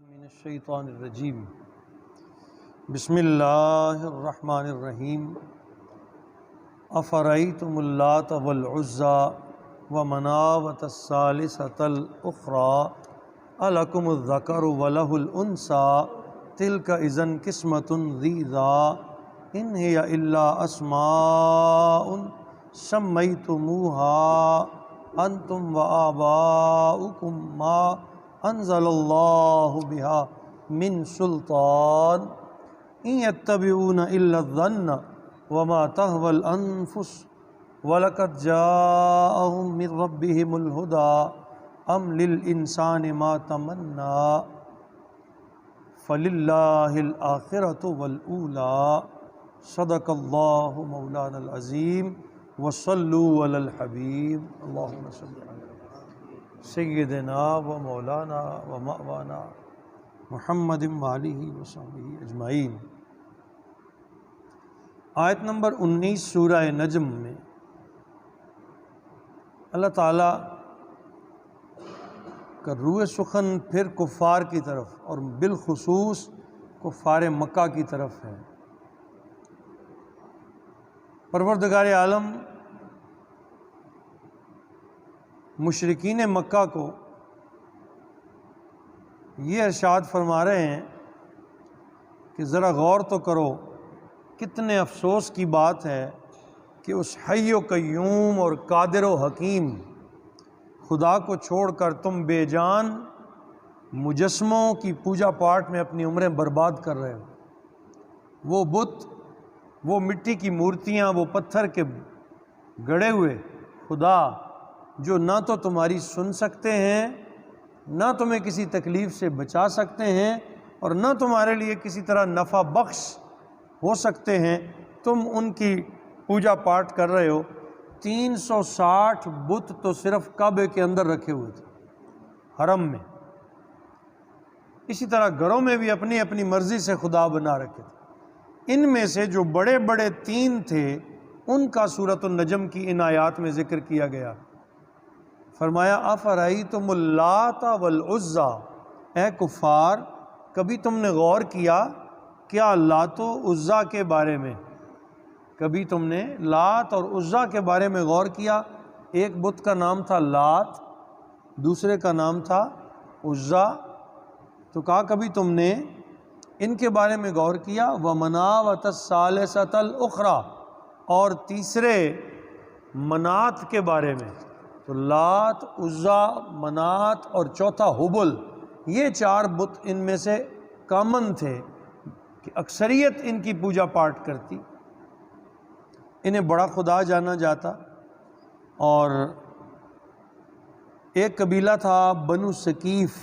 من الشیطان الرجیم بسم اللہ الرحمن الرحیم افرأیتم اللات والعزی ومناۃ الثالثۃ الاخری الکم الذکر ولہ الانثی تلک اذا قسمۃ ضیزی ان ہی الا اسماء سمیتموها انتم وآباؤکم ما انزل اللہ بها من سلطان ان یتبعون الا الظن وما تهوى الانفس ولقد جاءهم من ربهم الهدى ام للانسان ما تمنى فللہ الآخرة والأولى صدق اللہ مولانا العظیم وصلوا علی الحبیب اللہم صلی علی سیدنا و مولانا و مأوانا محمد وآلہ وصحبہ اجمعین۔ آیت نمبر 19 سورہ نجم میں اللہ تعالیٰ کا روح سخن پھر کفار کی طرف اور بالخصوص کفار مکہ کی طرف ہے۔ پروردگار عالم مشرکین مکہ کو یہ ارشاد فرما رہے ہیں کہ ذرا غور تو کرو، کتنے افسوس کی بات ہے کہ اس حی و قیوم اور قادر و حکیم خدا کو چھوڑ کر تم بے جان مجسموں کی پوجا پاٹ میں اپنی عمریں برباد کر رہے ہو۔ وہ بت، وہ مٹی کی مورتیاں، وہ پتھر کے گڑے ہوئے خدا جو نہ تو تمہاری سن سکتے ہیں، نہ تمہیں کسی تکلیف سے بچا سکتے ہیں، اور نہ تمہارے لیے کسی طرح نفع بخش ہو سکتے ہیں، تم ان کی پوجا پاٹ کر رہے ہو۔ 360 بت تو صرف کعبے کے اندر رکھے ہوئے تھے، حرم میں۔ اسی طرح گھروں میں بھی اپنی اپنی مرضی سے خدا بنا رکھے تھے۔ ان میں سے جو بڑے بڑے 3 تھے ان کا سورۃ النجم کی ان آیات میں ذکر کیا گیا۔ فرمایا افرأیتم اللات والعزی، اے کفار کبھی تم نے غور کیا لات و عزیٰ کے بارے میں؟ کبھی تم نے لات اور عزیٰ کے بارے میں غور کیا؟ ایک بت کا نام تھا لات، دوسرے کا نام تھا عزیٰ، تو کہا کبھی تم نے ان کے بارے میں غور کیا؟ ومناۃ الثالثۃ الاخری، اور تیسرے منات کے بارے میں۔ تو لات، عزیٰ، منات اور چوتھا ہبل، یہ 4 بت ان میں سے کامن تھے کہ اکثریت ان کی پوجا پاٹ کرتی، انہیں بڑا خدا جانا جاتا۔ اور ایک قبیلہ تھا بنو ثقیف،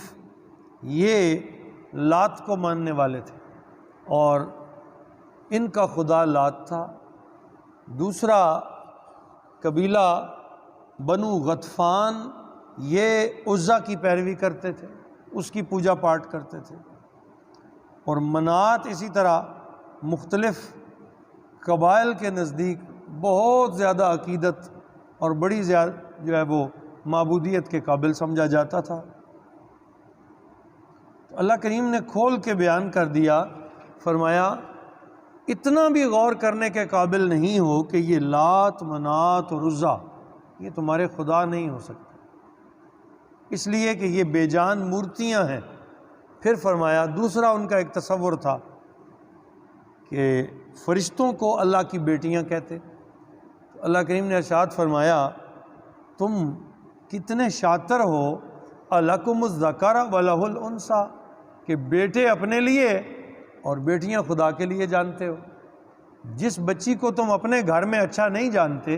یہ لات کو ماننے والے تھے اور ان کا خدا لات تھا۔ دوسرا قبیلہ بنو غطفان، یہ عزیٰ کی پیروی کرتے تھے، اس کی پوجا پاٹ کرتے تھے۔ اور منات اسی طرح مختلف قبائل کے نزدیک بہت زیادہ عقیدت اور بڑی زیادہ جو ہے وہ معبودیت کے قابل سمجھا جاتا تھا۔ تو اللہ کریم نے کھول کے بیان کر دیا، فرمایا اتنا بھی غور کرنے کے قابل نہیں ہو کہ یہ لات، منات اور عزیٰ یہ تمہارے خدا نہیں ہو سکتے، اس لیے کہ یہ بے جان مورتیاں ہیں۔ پھر فرمایا دوسرا ان کا ایک تصور تھا کہ فرشتوں کو اللہ کی بیٹیاں کہتے۔ تو اللہ کریم نے ارشاد فرمایا تم کتنے شاطر ہو، الکم الذکر ولہ الانثی، کہ بیٹے اپنے لیے اور بیٹیاں خدا کے لیے جانتے ہو۔ جس بچی کو تم اپنے گھر میں اچھا نہیں جانتے،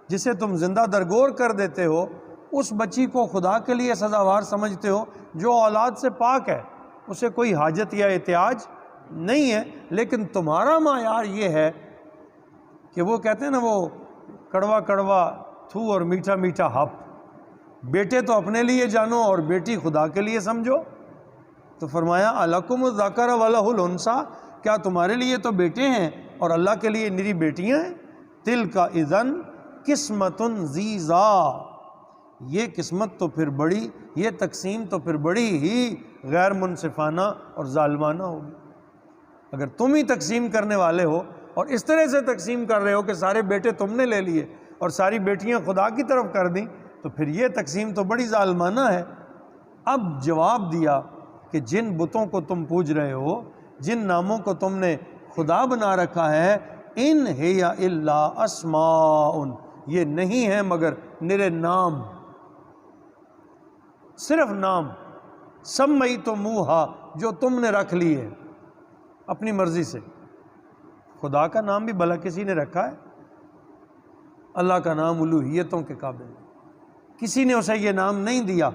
جسے تم زندہ درگور کر دیتے ہو، اس بچی کو خدا کے لیے سزاوار سمجھتے ہو جو اولاد سے پاک ہے، اسے کوئی حاجت یا احتیاج نہیں ہے۔ لیکن تمہارا معیار یہ ہے کہ وہ کہتے ہیں نا، وہ کڑوا کڑوا تھو اور میٹھا میٹھا ہپ، بیٹے تو اپنے لیے جانو اور بیٹی خدا کے لیے سمجھو۔ تو فرمایا الکم الذکر ولہ الانثی، کیا تمہارے لیے تو بیٹے ہیں اور اللہ کے لیے نری بیٹیاں ہیں؟ تلک اذن قسمۃ ضیزی، یہ قسمت تو پھر بڑی، یہ تقسیم تو پھر بڑی ہی غیر منصفانہ اور ظالمانہ ہوگی۔ اگر تم ہی تقسیم کرنے والے ہو اور اس طرح سے تقسیم کر رہے ہو کہ سارے بیٹے تم نے لے لیے اور ساری بیٹیاں خدا کی طرف کر دیں، تو پھر یہ تقسیم تو بڑی ظالمانہ ہے۔ اب جواب دیا کہ جن بتوں کو تم پوج رہے ہو، جن ناموں کو تم نے خدا بنا رکھا ہے، ان ہی الا اسماء، یہ نہیں ہے مگر نرے نام، صرف نام، سمیتموہا، جو تم نے رکھ لی ہے اپنی مرضی سے۔ خدا کا نام بھی بھلا کسی نے رکھا ہے؟ اللہ کا نام الوہیتوں کے قابل ہے، کسی نے اسے یہ نام نہیں دیا،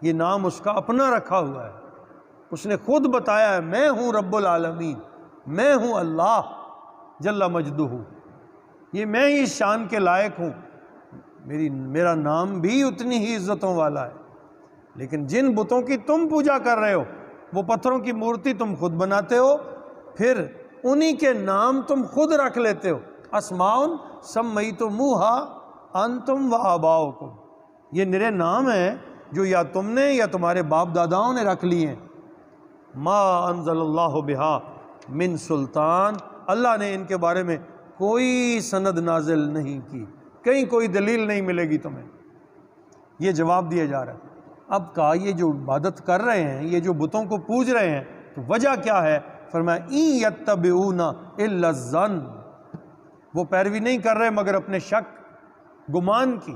یہ نام اس کا اپنا رکھا ہوا ہے۔ اس نے خود بتایا ہے میں ہوں رب العالمین، میں ہوں اللہ جل مجدہ، یہ میں ہی شان کے لائق ہوں، میرا نام بھی اتنی ہی عزتوں والا ہے۔ لیکن جن بتوں کی تم پوجا کر رہے ہو، وہ پتھروں کی مورتی تم خود بناتے ہو، پھر انہی کے نام تم خود رکھ لیتے ہو، اسماء سمیتموہا انتم و آباؤکم، یہ نرے نام ہیں جو یا تم نے یا تمہارے باپ داداؤں نے رکھ لیے ہیں۔ ما انزل اللہ بہا من سلطان، اللہ نے ان کے بارے میں کوئی سند نازل نہیں کی، کہیں کوئی دلیل نہیں ملے گی تمہیں۔ یہ جواب دیا جا رہا ہے۔ اب کہا یہ جو عبادت کر رہے ہیں، یہ جو بتوں کو پوج رہے ہیں، تو وجہ کیا ہے؟ فرمایا ان یتبعون الا الظن، وہ پیروی نہیں کر رہے مگر اپنے شک گمان کی،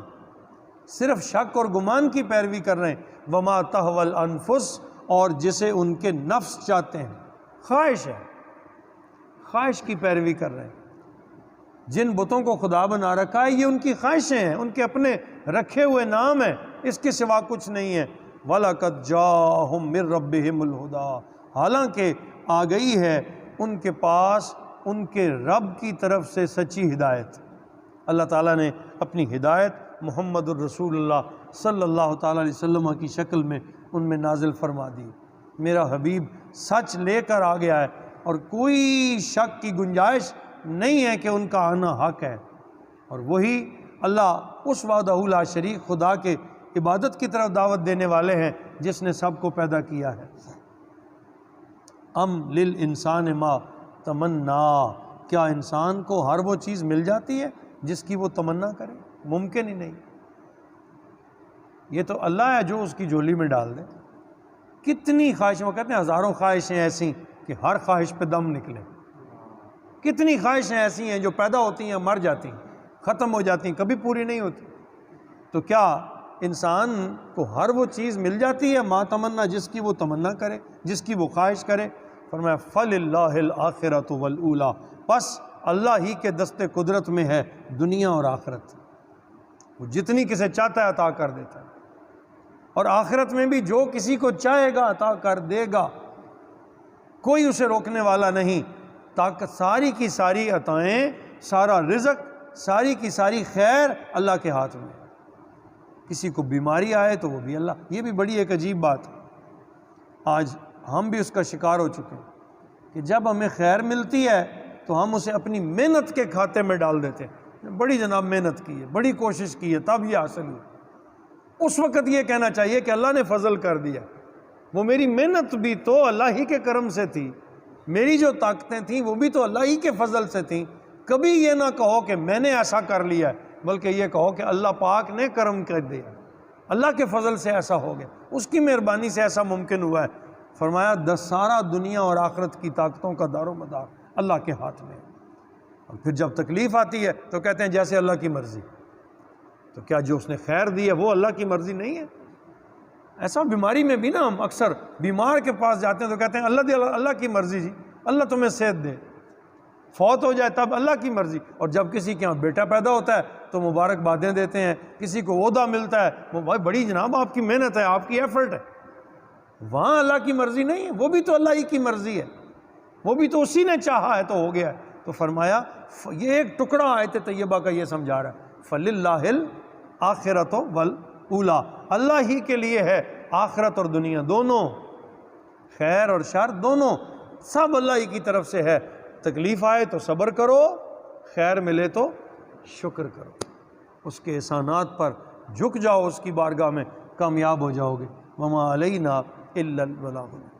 صرف شک اور گمان کی پیروی کر رہے ہیں۔ وما تہوی الانفس، اور جسے ان کے نفس چاہتے ہیں، خواہش ہے، خواہش کی پیروی کر رہے ہیں۔ جن بتوں کو خدا بنا رکھا ہے یہ ان کی خواہشیں ہیں، ان کے اپنے رکھے ہوئے نام ہیں، اس کے سوا کچھ نہیں ہے۔ وَلَقَدْ جَاءَهُم مِّن رَّبِّهِمُ الْهُدَىٰ، حالانکہ آ گئی ہے ان کے پاس ان کے رب کی طرف سے سچی ہدایت۔ اللہ تعالیٰ نے اپنی ہدایت محمد الرسول اللہ صلی اللہ تعالیٰ علیہ وسلم کی شکل میں ان میں نازل فرما دی۔ میرا حبیب سچ لے کر آ گیا ہے اور کوئی شک کی گنجائش نہیں ہے کہ ان کا آنا حق ہے، اور وہی اللہ اس وحدہ لا شریک خدا کے عبادت کی طرف دعوت دینے والے ہیں جس نے سب کو پیدا کیا ہے۔ ام للانسان ما تمنا، کیا انسان کو ہر وہ چیز مل جاتی ہے جس کی وہ تمنا کرے؟ ممکن ہی نہیں۔ یہ تو اللہ ہے جو اس کی جھولی میں ڈال دے۔ کتنی خواہشیں، وہ کہتے ہیں ہزاروں خواہشیں ایسی کہ ہر خواہش پہ دم نکلے۔ کتنی خواہشیں ایسی ہیں جو پیدا ہوتی ہیں، مر جاتی ہیں، ختم ہو جاتی ہیں، کبھی پوری نہیں ہوتی۔ تو کیا انسان کو ہر وہ چیز مل جاتی ہے ما تمنا، جس کی وہ تمنا کرے، جس کی وہ خواہش کرے؟ فرمایا فَلِلَّهِ الْآخِرَةُ وَالْأُولَىٰ، بس اللہ ہی کے دست قدرت میں ہے دنیا اور آخرت، وہ جتنی کسے چاہتا ہے عطا کر دیتا ہے، اور آخرت میں بھی جو کسی کو چاہے گا عطا کر دے گا، کوئی اسے روکنے والا نہیں۔ تاکہ ساری کی ساری عطائیں، سارا رزق، ساری کی ساری خیر اللہ کے ہاتھ میں ہے۔ کسی کو بیماری آئے تو وہ بھی اللہ، یہ بھی بڑی ایک عجیب بات ہے، آج ہم بھی اس کا شکار ہو چکے ہیں کہ جب ہمیں خیر ملتی ہے تو ہم اسے اپنی محنت کے کھاتے میں ڈال دیتے ہیں، بڑی جناب محنت کی ہے، بڑی کوشش کی ہے تب یہ حاصل ہوئی۔ اس وقت یہ کہنا چاہیے کہ اللہ نے فضل کر دیا، وہ میری محنت بھی تو اللہ ہی کے کرم سے تھی، میری جو طاقتیں تھیں وہ بھی تو اللہ ہی کے فضل سے تھیں۔ کبھی یہ نہ کہو کہ میں نے ایسا کر لیا ہے، بلکہ یہ کہو کہ اللہ پاک نے کرم کر دیا، اللہ کے فضل سے ایسا ہو گیا، اس کی مہربانی سے ایسا ممکن ہوا ہے۔ فرمایا سارا دنیا اور آخرت کی طاقتوں کا دار و مدار اللہ کے ہاتھ میں ہے۔ اور پھر جب تکلیف آتی ہے تو کہتے ہیں جیسے اللہ کی مرضی، تو کیا جو اس نے خیر دی ہے وہ اللہ کی مرضی نہیں ہے؟ ایسا بیماری میں بھی نا ہم اکثر بیمار کے پاس جاتے ہیں تو کہتے ہیں اللہ کی مرضی جی، اللہ تمہیں صحت دے، فوت ہو جائے تب اللہ کی مرضی، اور جب کسی کے یہاں بیٹا پیدا ہوتا ہے تو مبارکبادیں دیتے ہیں، کسی کو عہدہ ملتا ہے، وہ بھائی بڑی جناب آپ کی محنت ہے، آپ کی ایفرٹ ہے، وہاں اللہ کی مرضی نہیں ہے، وہ بھی تو اللہ ہی کی مرضی ہے، وہ بھی تو اسی نے چاہا ہے تو ہو گیا ہے۔ تو فرمایا یہ ایک ٹکڑا آیت طیبہ کا یہ سمجھا رہا ہے فَلِلَّهِ الْآخِرَةُ وَالْأُولَىٰ، اللہ ہی کے لیے ہے آخرت اور دنیا دونوں، خیر اور شر دونوں، سب اللہ ہی کی طرف سے ہے۔ تکلیف آئے تو صبر کرو، خیر ملے تو شکر کرو، اس کے احسانات پر جھک جاؤ، اس کی بارگاہ میں کامیاب ہو جاؤ گے۔ وَمَا عَلَيْنَا الا البلاغ۔